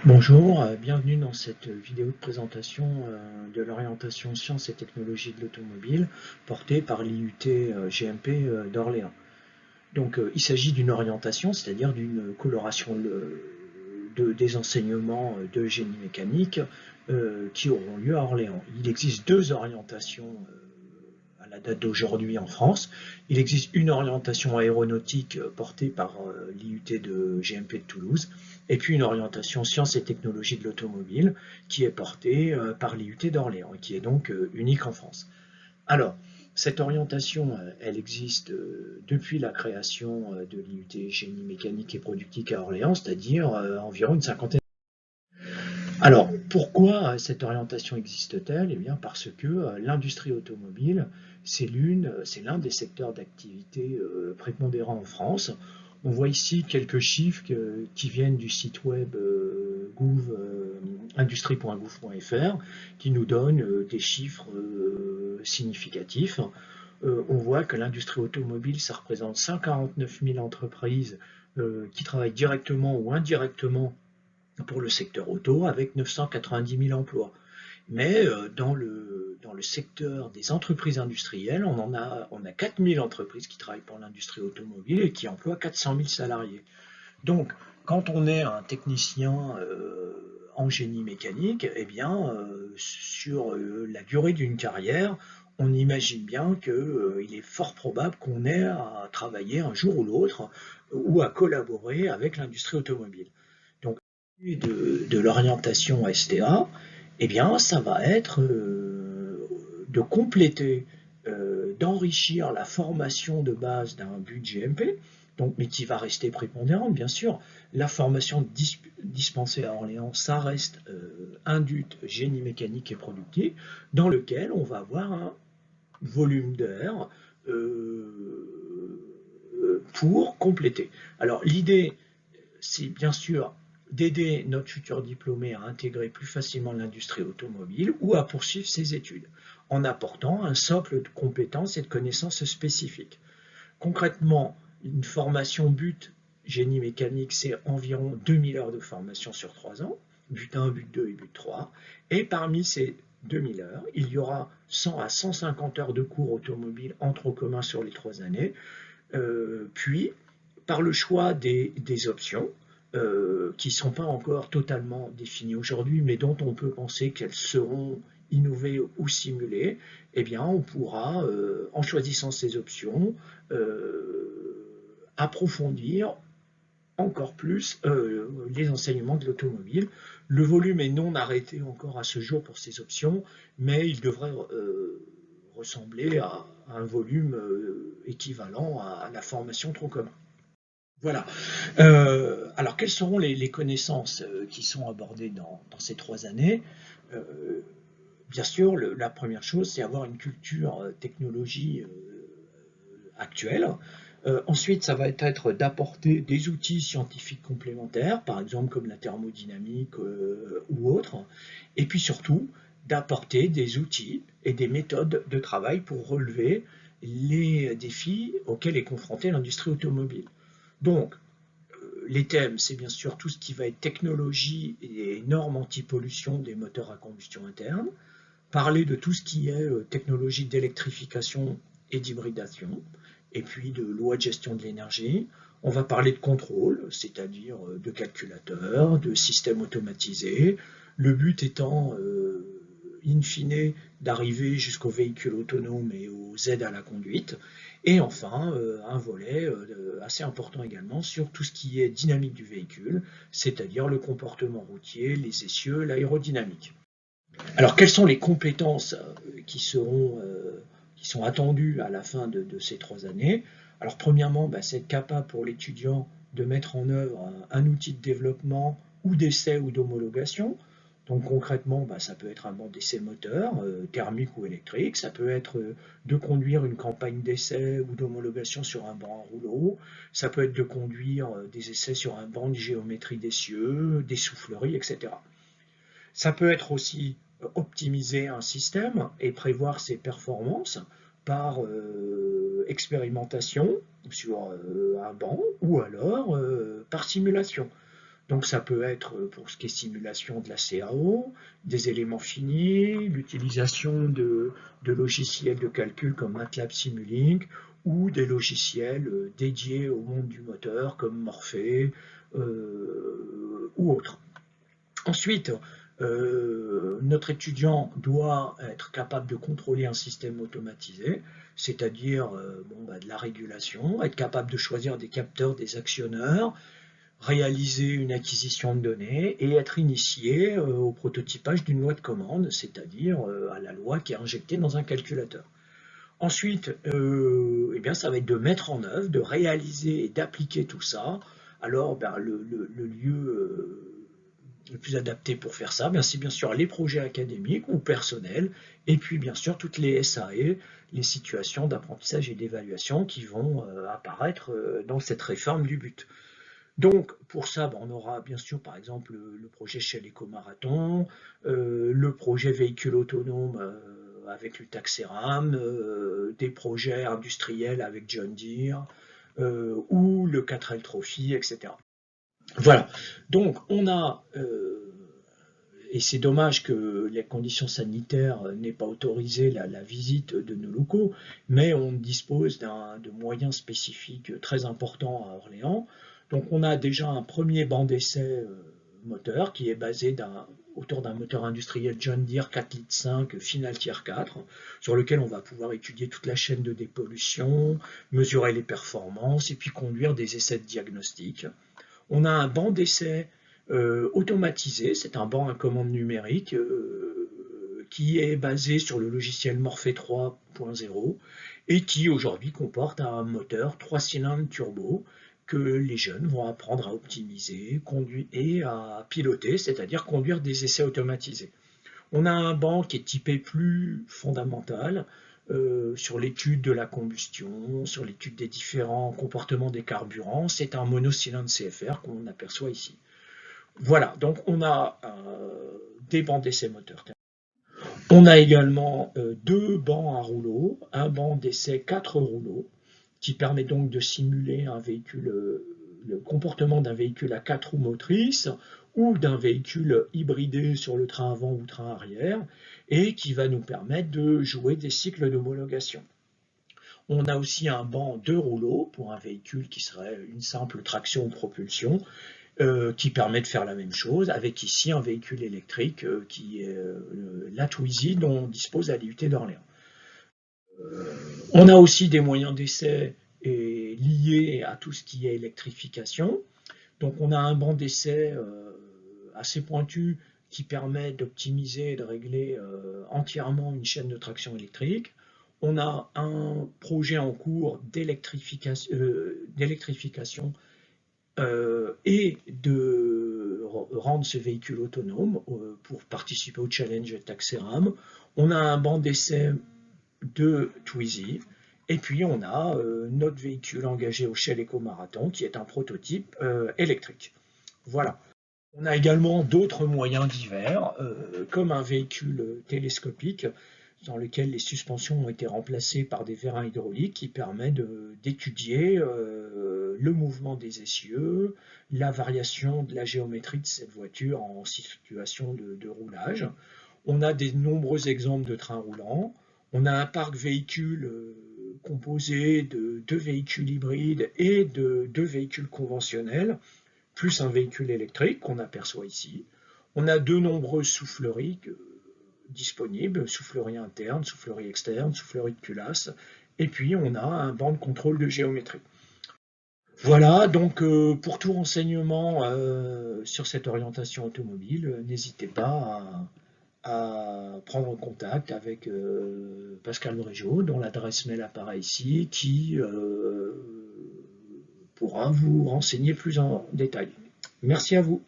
Bonjour, bienvenue dans cette vidéo de présentation de l'orientation sciences et technologies de l'automobile portée par l'IUT GMP d'Orléans. Donc il s'agit d'une orientation, c'est-à-dire d'une coloration des enseignements de génie mécanique qui auront lieu à Orléans. Il existe deux orientations à la date d'aujourd'hui en France. Il existe une orientation aéronautique portée par l'IUT de GMP de Toulouse, et puis une orientation sciences et technologies de l'automobile qui est portée par l'IUT d'Orléans et qui est donc unique en France. Alors, cette orientation, elle existe depuis la création de l'IUT Génie mécanique et productique à Orléans, c'est-à-dire environ une cinquantaine. Alors, pourquoi cette orientation existe-t-elle? Eh bien, parce que l'industrie automobile, c'est l'un des secteurs d'activité prépondérants en France. On voit ici quelques chiffres qui viennent du site web industrie.gouv.fr qui nous donnent des chiffres significatifs. On voit que l'industrie automobile, ça représente 149 000 entreprises qui travaillent directement ou indirectement pour le secteur auto, avec 990 000 emplois. Mais dans le secteur des entreprises industrielles, on a 4 000 entreprises qui travaillent pour l'industrie automobile et qui emploient 400 000 salariés. Donc, quand on est un technicien en génie mécanique, eh bien, sur la durée d'une carrière, on imagine bien qu'il est fort probable qu'on ait à travailler un jour ou l'autre ou à collaborer avec l'industrie automobile. Donc, de l'orientation STA, eh bien, ça va être de compléter, d'enrichir la formation de base d'un but GMP, donc, mais qui va rester prépondérante, bien sûr. La formation dispensée à Orléans, ça reste un DUT génie mécanique et productif, dans lequel on va avoir un volume d'air pour compléter. Alors, l'idée, c'est bien sûr d'aider notre futur diplômé à intégrer plus facilement l'industrie automobile ou à poursuivre ses études, en apportant un socle de compétences et de connaissances spécifiques. Concrètement, une formation but génie mécanique, c'est environ 2000 heures de formation sur 3 ans, but 1, but 2 et but 3. Et parmi ces 2000 heures, il y aura 100 à 150 heures de cours automobiles en tronc commun sur les 3 années. Puis, par le choix des options, qui ne sont pas encore totalement définies aujourd'hui, mais dont on peut penser qu'elles seront innovées ou simulées, eh bien, on pourra, en choisissant ces options, approfondir encore plus les enseignements de l'automobile. Le volume est non arrêté encore à ce jour pour ces options, mais il devrait ressembler à un volume équivalent à la formation tronc commun. Voilà. Alors, quelles seront les connaissances qui sont abordées dans ces 3 années? Bien sûr, la première chose, c'est avoir une culture technologie actuelle. Ensuite, ça va être d'apporter des outils scientifiques complémentaires, par exemple comme la thermodynamique ou autre. Et puis surtout, d'apporter des outils et des méthodes de travail pour relever les défis auxquels est confrontée l'industrie automobile. Donc, les thèmes, c'est bien sûr tout ce qui va être technologie et normes anti-pollution des moteurs à combustion interne, parler de tout ce qui est technologie d'électrification et d'hybridation, et puis de loi de gestion de l'énergie. On va parler de contrôle, c'est-à-dire de calculateurs, de systèmes automatisés, le but étant, in fine, d'arriver jusqu'aux véhicules autonomes et aux aides à la conduite. Et enfin, un volet assez important également sur tout ce qui est dynamique du véhicule, c'est-à-dire le comportement routier, les essieux, l'aérodynamique. Alors, quelles sont les compétences qui sont attendues à la fin de ces 3 années? Alors, premièrement, c'est être capable pour l'étudiant de mettre en œuvre un outil de développement ou d'essai ou d'homologation. Donc concrètement, ça peut être un banc d'essai moteur, thermique ou électrique, ça peut être de conduire une campagne d'essai ou d'homologation sur un banc à rouleau, ça peut être de conduire des essais sur un banc de géométrie d'essieu, des souffleries, etc. Ça peut être aussi optimiser un système et prévoir ses performances par expérimentation sur un banc ou alors par simulation. Donc ça peut être pour ce qui est simulation de la CAO, des éléments finis, l'utilisation de logiciels de calcul comme MATLAB Simulink ou des logiciels dédiés au monde du moteur comme Morphe ou autres. Ensuite, notre étudiant doit être capable de contrôler un système automatisé, c'est-à-dire de la régulation, être capable de choisir des capteurs, des actionneurs, réaliser une acquisition de données et être initié au prototypage d'une loi de commande, c'est-à-dire à la loi qui est injectée dans un calculateur. Ensuite, ça va être de mettre en œuvre, de réaliser et d'appliquer tout ça. Alors, le lieu le plus adapté pour faire ça, c'est bien sûr les projets académiques ou personnels, et puis bien sûr toutes les SAE, les situations d'apprentissage et d'évaluation qui vont apparaître dans cette réforme du but. Donc, pour ça, on aura bien sûr, par exemple, le projet Shell Éco-Marathon, le projet véhicule autonome avec l'Utaxeram, des projets industriels avec John Deere, ou le 4L Trophy, etc. Voilà, donc on a, et c'est dommage que les conditions sanitaires n'aient pas autorisé la visite de nos locaux, mais on dispose de moyens spécifiques très importants à Orléans. Donc on a déjà un premier banc d'essai moteur qui est basé autour d'un moteur industriel John Deere 4,5 litres Final Tier 4, sur lequel on va pouvoir étudier toute la chaîne de dépollution, mesurer les performances et puis conduire des essais de diagnostic. On a un banc d'essai automatisé, c'est un banc à commande numérique qui est basé sur le logiciel Morphe 3.0 et qui aujourd'hui comporte un moteur 3 cylindres turbo que les jeunes vont apprendre à optimiser, conduire et à piloter, c'est-à-dire conduire des essais automatisés. On a un banc qui est typé plus fondamental, sur l'étude de la combustion, sur l'étude des différents comportements des carburants. C'est un monocylindre CFR qu'on aperçoit ici. Voilà, donc on a des bancs d'essai moteurs. On a également deux bancs à rouleaux, un banc d'essai 4 rouleaux, qui permet donc de simuler un véhicule, le comportement d'un véhicule à 4 roues motrices ou d'un véhicule hybridé sur le train avant ou train arrière, et qui va nous permettre de jouer des cycles d'homologation. On a aussi un banc de rouleaux pour un véhicule qui serait une simple traction ou propulsion, qui permet de faire la même chose, avec ici un véhicule électrique qui est la Twizy dont on dispose à l'IUT d'Orléans. On a aussi des moyens d'essai liés à tout ce qui est électrification. Donc on a un banc d'essai assez pointu qui permet d'optimiser et de régler entièrement une chaîne de traction électrique. On a un projet en cours d'électrification et de rendre ce véhicule autonome pour participer au challenge Taxeram. On a un banc d'essai de Twizy, et puis on a notre véhicule engagé au Shell Éco-Marathon qui est un prototype électrique. Voilà. On a également d'autres moyens divers, comme un véhicule télescopique dans lequel les suspensions ont été remplacées par des vérins hydrauliques qui permet d'étudier le mouvement des essieux, la variation de la géométrie de cette voiture en situation de roulage. On a de nombreux exemples de trains roulants. On a un parc véhicule composé de 2 véhicules hybrides et de 2 véhicules conventionnels, plus un véhicule électrique qu'on aperçoit ici. On a de nombreuses souffleries disponibles, soufflerie interne, soufflerie externe, soufflerie de culasse, et puis on a un banc de contrôle de géométrie. Voilà, donc pour tout renseignement sur cette orientation automobile, n'hésitez pas à prendre contact avec Pascal Brégeot, dont l'adresse mail apparaît ici, qui pourra vous renseigner plus en détail. Merci à vous.